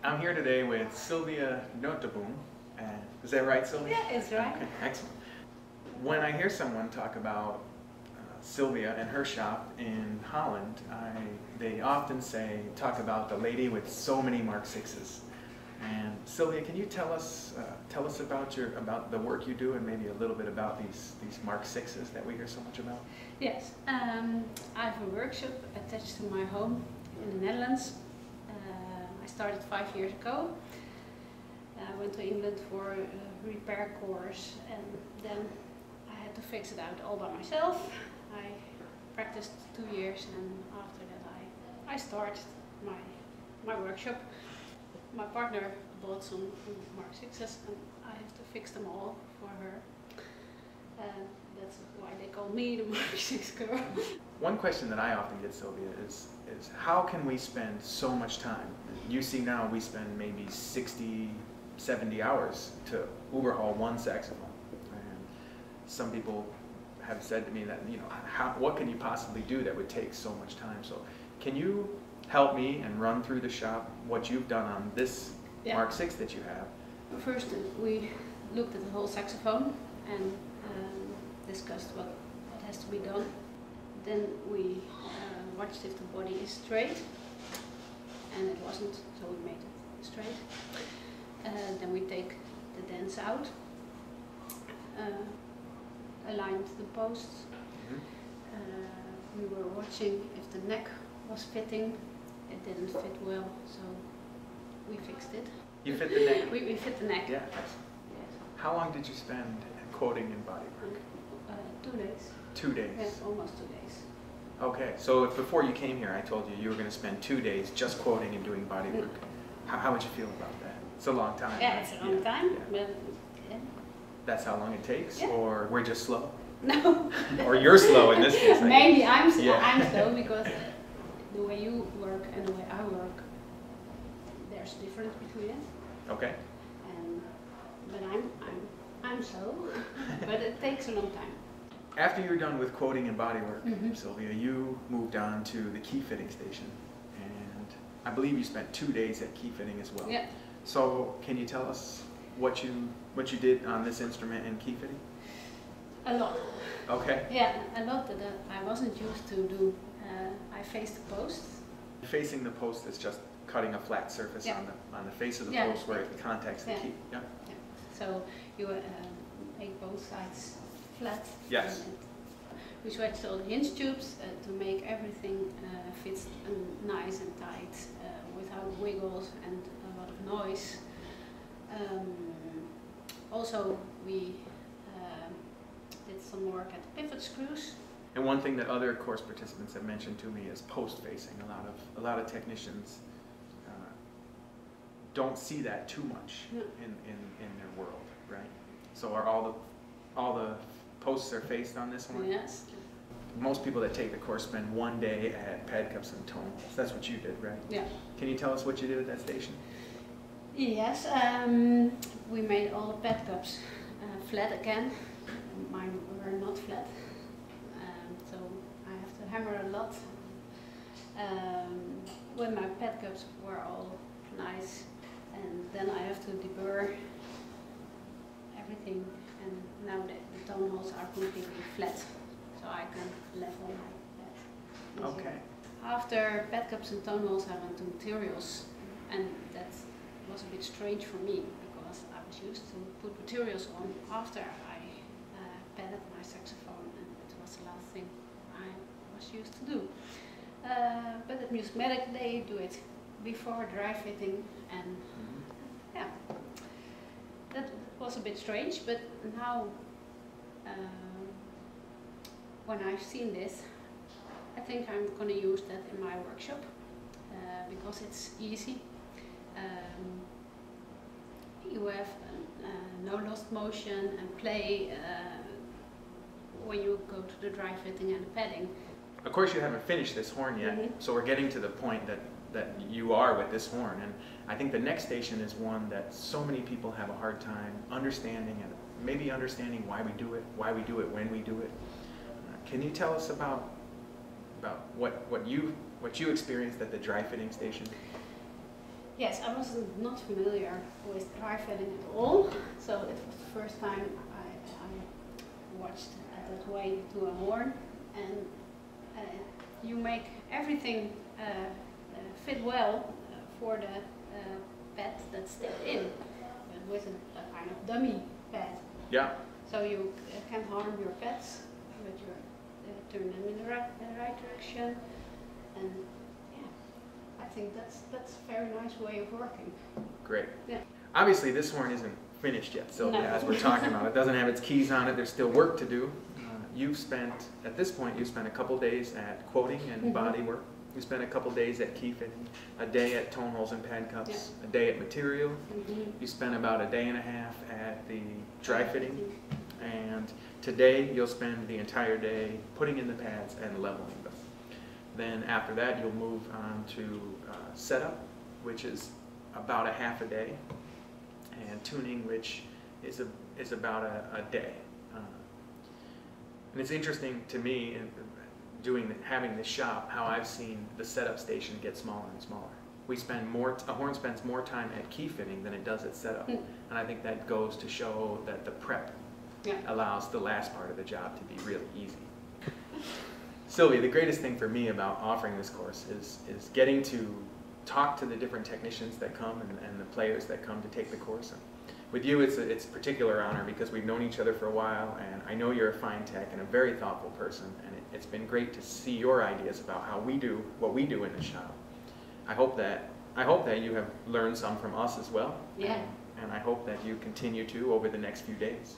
I'm here today with Sylvia Nooteboom. Is that right, Sylvia? Yeah, it's right. Okay, excellent. When I hear someone talk about Sylvia and her shop in Holland, they often talk about the lady with so many Mark 6s. And Sylvia, can you tell us about the work you do and maybe a little bit about these Mark 6s that we hear so much about? Yes, I have a workshop attached to my home in the Netherlands. I started 5 years ago. I went to England for a repair course, and then I had to fix it out all by myself. I practiced 2 years, and after that I started my workshop. My partner bought some Mark 6s, and I have to fix them all for her. That's why they call me the Mark 6 girl. One question that I often get, Sylvia, is how can we spend so much time? You see now we spend maybe 60, 70 hours to overhaul one saxophone. And some people have said to me that, you know, what can you possibly do that would take so much time? So can you help me and run through the shop what you've done on this Mark 6 that you have? First, we looked at the whole saxophone and discussed what has to be done. Then we watched if the body is straight, and it wasn't, so we made it straight. Then we take the dents out, aligned the posts. We were watching if the neck was fitting. It didn't fit well, so we fixed it. You fit the neck? We fit the neck. Yeah. Yes. How long did you spend quoting in Bodywork? 2 days. 2 days? Yes, almost 2 days. Okay, so if before you came here I told you going to spend 2 days just quoting and doing Bodywork, how would you feel about that? It's a long time. Yeah, it's a long time. Yeah. But, yeah. That's how long it takes? Yeah. Or we're just slow? No. Or you're slow in this case? Maybe I'm slow because the way you work and the way I work, there's a difference between it. Okay. But I'm slow, but it takes a long time. After you're done with quoting and Bodywork, Sylvia, you moved on to the key fitting station, and I believe you spent 2 days at key fitting as well. Yeah. So can you tell us what you did on this instrument in key fitting? A lot. Okay. Yeah, a lot that I wasn't used to do. I faced the posts. Facing the post is just cutting a flat surface on the face of the post where it contacts the key. Yeah. Yeah. So you make both sides flat. Yes. We switched all the hinge tubes to make everything fit nice and tight without wiggles and a lot of noise. Also, we did some work at the pivot screws. And one thing that other course participants have mentioned to me is post-facing. A lot of technicians don't see that too much in their world, right? So are all the posts are faced on this one? Yes. Most people that take the course spend 1 day at pad cups and tone holes. That's what you did, right? Yeah. Can you tell us what you did at that station? Yes, we made all the pad cups flat again. Mine were not flat, so I have to hammer a lot. When my pad cups were all nice, and then I have to deburr everything, and now the tone holes are completely flat, so I can level my pad. Okay. After pad cups and tone holes, I went to materials, and that was a bit strange for me because I was used to put materials on after I padded my saxophone, and it was the last thing I was used to do. But at MusicMedic they do it before dry fitting, and yeah, that was a bit strange. But now, when I've seen this, I think I'm going to use that in my workshop because it's easy. You have no lost motion and play when you go to the dry fitting and the padding. Of course you haven't finished this horn yet, so we're getting to the point that you are with this horn, and I think the next station is one that so many people have a hard time understanding, and maybe understanding why we do it, when we do it. Can you tell us about what you experienced at the dry fitting station? Yes, I was not familiar with dry fitting at all, so it was the first time I watched that way to a horn, and you make everything fit well for the pad that's sticked in, but with a kind of dummy pad. Yeah. So you can't harm your pads, but you turn them in the right direction, and I think that's a very nice way of working. Great. Yeah. Obviously, this horn isn't finished yet, Sylvia, No. as we're talking about. It doesn't have its keys on it. There's still work to do. At this point, you've spent a couple days at quoting and bodywork. You spent a couple days at key fitting, a day at tone holes and pad cups, a day at material. You spent about a day and a half at the dry fitting. And today, you'll spend the entire day putting in the pads and leveling them. Then after that, you'll move on to setup, which is about a half a day, and tuning, which is about a day. And it's interesting to me in having this shop how I've seen the setup station get smaller and smaller. A horn spends more time at key fitting than it does at setup, and I think that goes to show that the prep allows the last part of the job to be really easy. Sylvia, the greatest thing for me about offering this course is getting to talk to the different technicians that come and the players that come to take the course. And with you, it's a particular honor because we've known each other for a while, and I know you're a fine tech and a very thoughtful person, and it's been great to see your ideas about how we do what we do in the shop. I hope that you have learned some from us as well. Yeah. And I hope that you continue to over the next few days.